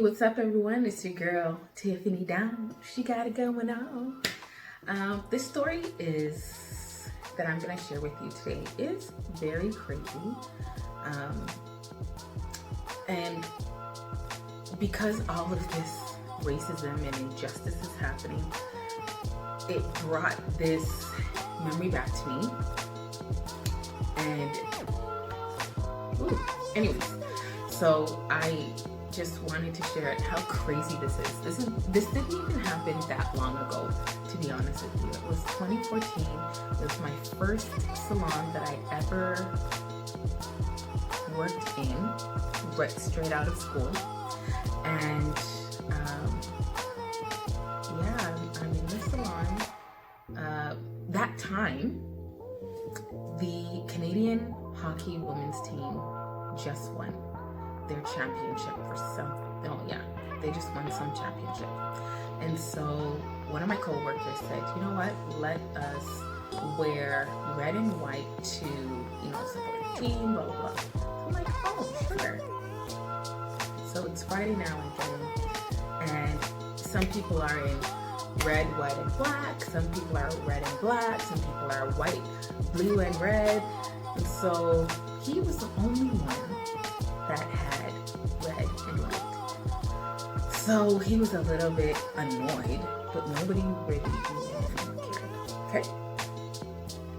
What's up, everyone? It's your girl, Tiffany Down. She got it going on. This story that I'm going to share with you today is very crazy. And because all of this racism and injustice is happening, it brought this memory back to me. And, anyways, so I just wanted to share how crazy this is. This didn't even happen that long ago, to be honest with you. It was 2014. It was my first salon that I ever worked in, right straight out of school. And I'm in the salon. That time, the Canadian hockey women's team just won their championship for they just won some championship. And so one of my co-workers said, you know what, let us wear red and white to, support the team, blah, blah, blah. So I'm like, oh, sure. So it's Friday now again, and some people are in red, white, and black. Some people are red and black. Some people are white, blue, and red. And so he was the only one that had red and white. So he was a little bit annoyed, but nobody really even cared. Okay?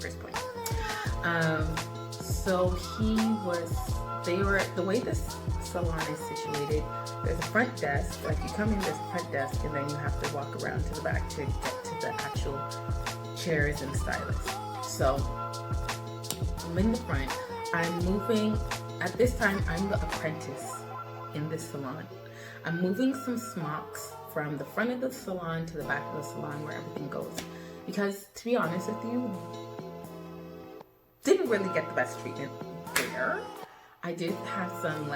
First point. So the way this salon is situated, there's a front desk, like you come in, there's a front desk, and then you have to walk around to the back to get to the actual chairs and stylists. So I'm in the front. I'm moving. At this time, I'm the apprentice in this salon. I'm moving some smocks from the front of the salon to the back of the salon where everything goes. Because, to be honest with you, didn't really get the best treatment there. I did have some,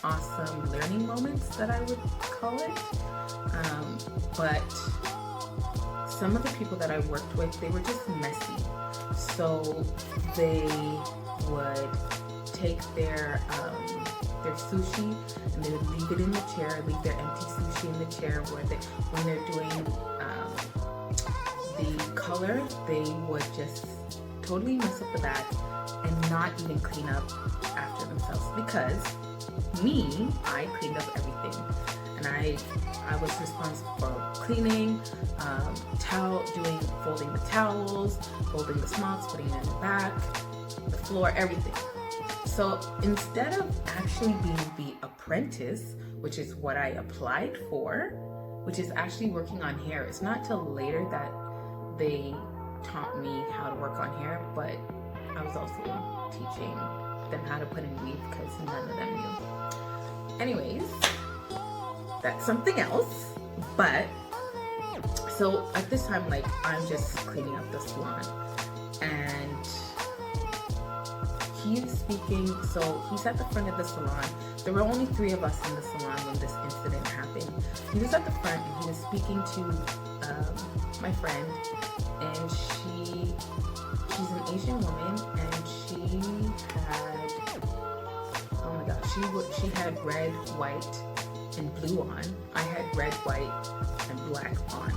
awesome learning moments that I would call it. But some of the people that I worked with, they were just messy. So they would take their sushi and they would leave it in the chair, leave their empty sushi in the chair when they're doing the color, they would just totally mess up the bag and not even clean up after themselves, because I cleaned up everything. And I was responsible for cleaning, folding the towels, folding the smocks, putting it in the back, the floor, everything. So instead of actually being the apprentice, which is what I applied for, which is actually working on hair, it's not till later that they taught me how to work on hair, but I was also teaching them how to put in weave because none of them knew. Anyways, that's something else. But so at this time, I'm just cleaning up the salon, and he's speaking. So he's at the front of the salon. There were only 3 of us in the salon when this incident happened. He was at the front and he was speaking to my friend, and she's an Asian woman, and she had red, white, and blue on. I had red, white, and black on.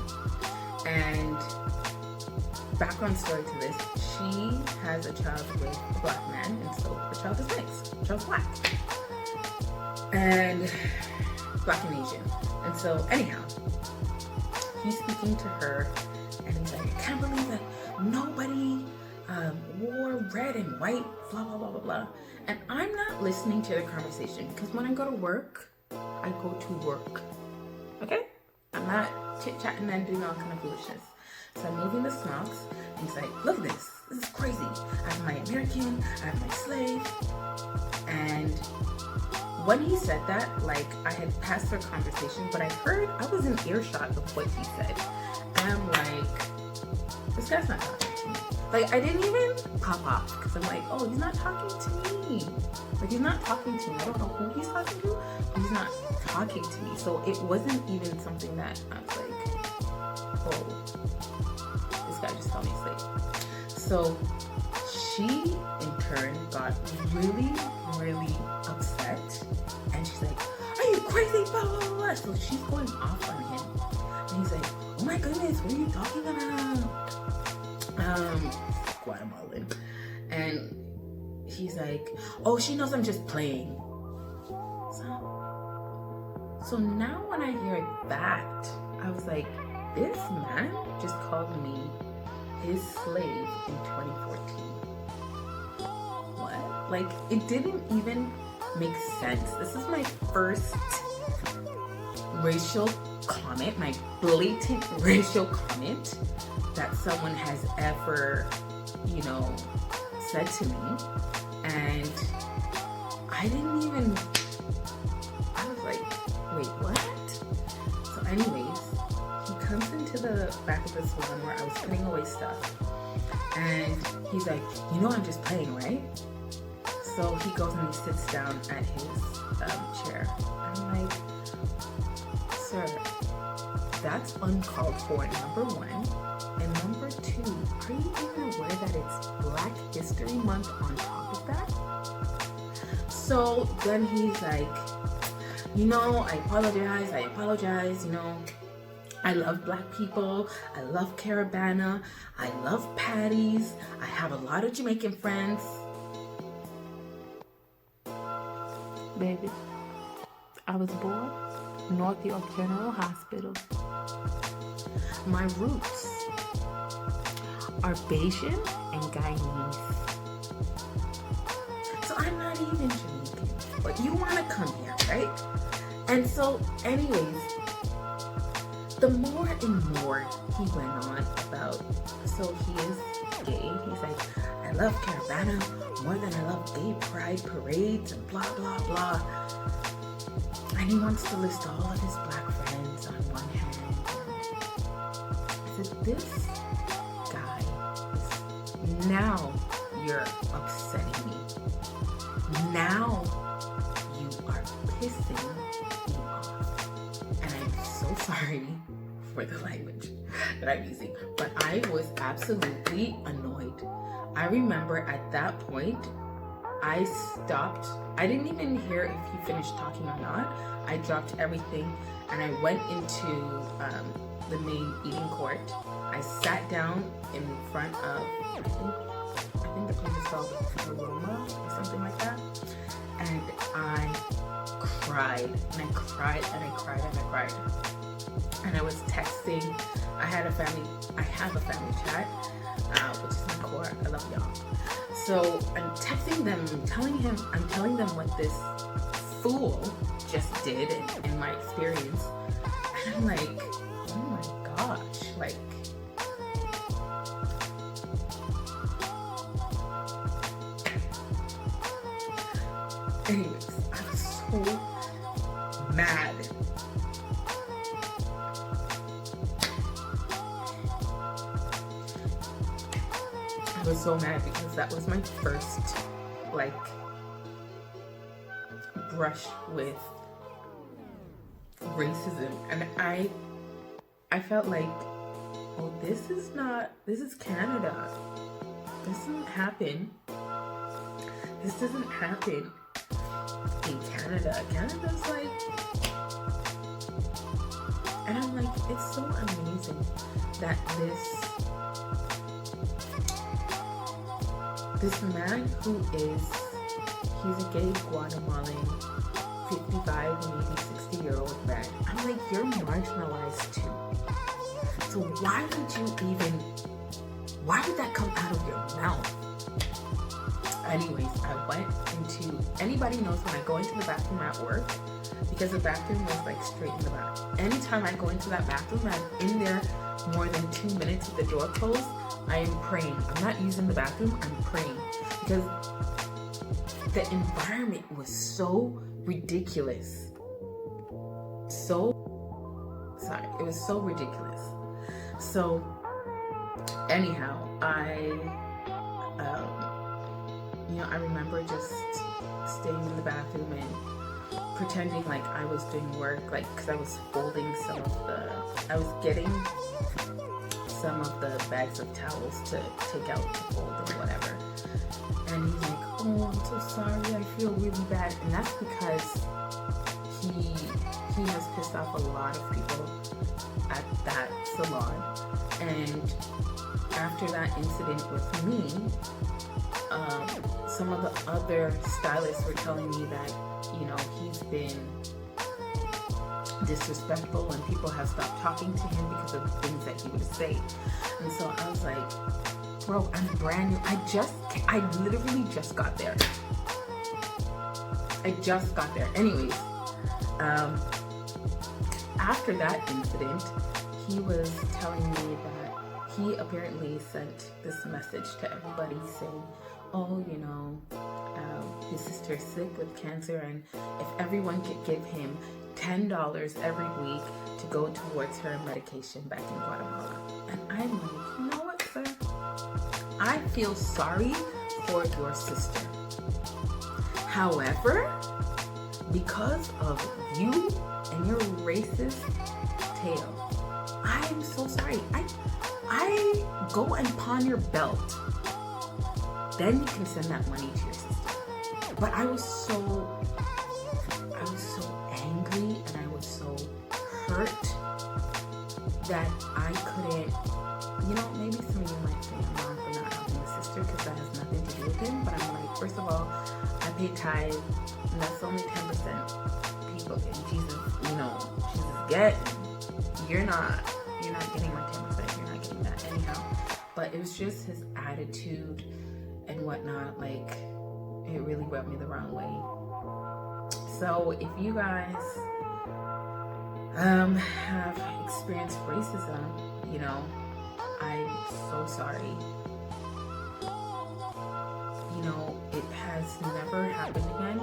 And background story to this, she has a child with a black man, and so the child is mixed. The child's black. And black and Asian. And so anyhow, he's speaking to her, and he's like, I can't believe that nobody wore red and white, blah, blah, blah, blah, blah. And I'm not listening to the conversation, because when I go to work, I go to work. Okay? I'm not chit-chatting and doing all kind of foolishness. So I'm moving the smocks, and he's like, look at this. This is crazy. I have my American, I have my slave. And when he said that, I had passed their conversation, but I was in earshot of what he said. And I'm like, this guy's not talking to me. I didn't even pop off, because I'm like, oh, he's not talking to me. He's not talking to me. I don't know who he's talking to, but he's not talking to me. So it wasn't even something that I was like, oh, this guy just called me slave. So she, in turn, got really, really upset. And she's like, crazy, blah, blah, blah. So she's going off on him. And he's like, oh my goodness, what are you talking about? Guatemalan. And he's like, oh, she knows I'm just playing. So now when I hear that, I was like, this man just called me his slave in 2014. What? Like, it didn't even make sense. This is my first racial comment, my blatant racial comment that someone has ever, you know, said to me. And I didn't even, I was like, wait, what? So anyways, he comes into the back of the salon where I was putting away stuff. And he's like, you know I'm just playing, right? So he goes and he sits down at his chair. I'm like, sir, that's uncalled for, number one. And number two, are you even aware that it's Black History Month on top of that? So then he's like, you know, I apologize, you know, I love Black people, I love Carabana, I love patties, I have a lot of Jamaican friends. Baby, I was born North York General Hospital. My roots are Bayesian and Guyanese. So I'm not even Jamaican, but you want to come here, right? And so anyways, the more and more he went on about, so he is gay. He's like, I love Carabana more than I love gay pride parades and blah, blah, blah. And he wants to list all of his Black friends on one hand. I said, this guy is, now you're upsetting me. Now you are pissing me off. And I'm so sorry for the language that I'm using, but I was absolutely annoyed. I remember at that point, I stopped. I didn't even hear if he finished talking or not. I dropped everything and I went into the main eating court. I sat down in front of, I think the place is called Aroma or something like that. And I cried and I cried and I cried and I cried. And I was texting. I have a family chat, which is my core. I love y'all. So I'm texting them, I'm telling them what this fool just did in my experience. And I'm like, oh my gosh, like, anyways, I was so mad. I was so mad because that was my first, like, brush with racism. And I felt like, oh, this is Canada. This doesn't happen. This doesn't happen in Canada. Canada's like, and I'm like, it's so amazing that this man who he's a gay Guatemalan, 55, maybe 60-year-old man. I'm like, you're marginalized too. So why would that come out of your mouth? Anyways, I went into, anybody knows when I go into the bathroom at work, because the bathroom was like straight in the back. Anytime I go into that bathroom, I'm in there more than 2 minutes with the door closed, I am praying. I'm not using the bathroom, I'm praying. Because the environment was so ridiculous. It was so ridiculous. So, anyhow, I remember just staying in the bathroom and pretending like I was doing work, like, because I was folding I was getting some of the bags of towels to take out to fold and whatever. And he's like, oh, I'm so sorry, I feel really bad. And that's because he has pissed off a lot of people at that salon. And after that incident with me, some of the other stylists were telling me that, you know, he's been disrespectful and people have stopped talking to him because of the things that he would say. And so I was like, bro, I'm brand new. I literally just got there. Anyways, after that incident, he was telling me that he apparently sent this message to everybody saying, oh, you know, his sister's sick with cancer, and if everyone could give him $10 every week to go towards her medication back in Guatemala. And I'm like, you know what, sir? I feel sorry for your sister. However, because of you and your racist tail, I am so sorry. I go and pawn your belt. Then you can send that money to your sister. But I was so angry and I was so hurt that I couldn't, you know, maybe some of you might say I'm wrong for not helping my sister because that has nothing to do with him. But I'm like, first of all, I pay tithe, and that's only 10% people. And Jesus, you know, Jesus you're not getting my 10%. You're not getting that anyhow. But it was just his attitude and whatnot. Like, it really rubbed me the wrong way. So if you guys have experienced racism, you know, I'm so sorry. You know, it has never happened again.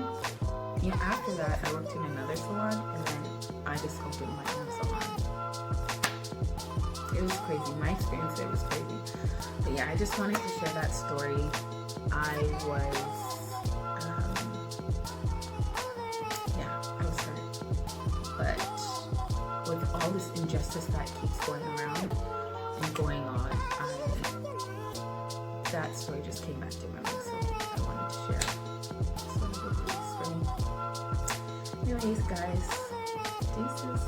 You know, after that, I worked in another salon, and then I just opened my own salon. It was crazy. My experience there was crazy. But yeah, I just wanted to share that story. I was hurt. But with all this injustice that keeps going around and going on, that story just came back to memory, so I wanted to share it. So it was released for me. Anyways, guys, deuces.